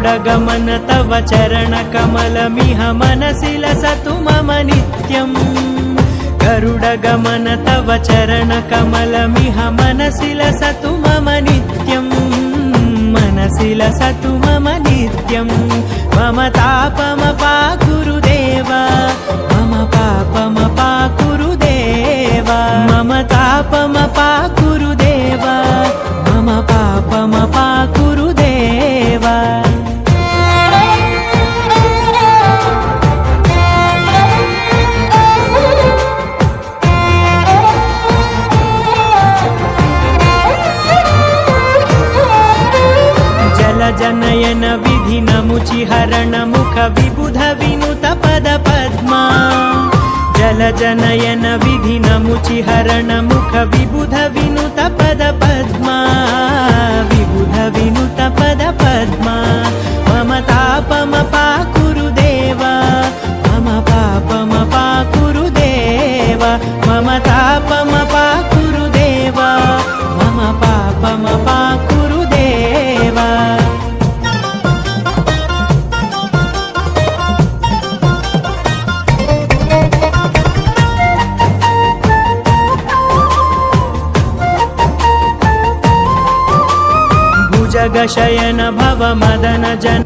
गरुडगमन तव चरणकमलमिह मनसि लसतु मम नित्यम् गरुडगमन तव चरणकमलमिह मनसि लसतु मम नित्यम् मनसि लसतु मम नित्यम् मम तापमपाकुरुदेव मम पापमपाकुरुदेव मम तापमपाकुरुदेव मम पापमपाकुरुदेव जनयन विधि नमुचिहरण मुख विबुध विनुत पद पद्मा जल जनयन विधि नमुचिहरण मुख विबुध विनुत पद पद्मा विबुध विनुत पद पद्मा मम तापमपाकुरुदेव मम पापमपाकुरुदेव मम तापमपाकुरुदेव मम पापमपाकुरुदेव जगशयन भव मदन जन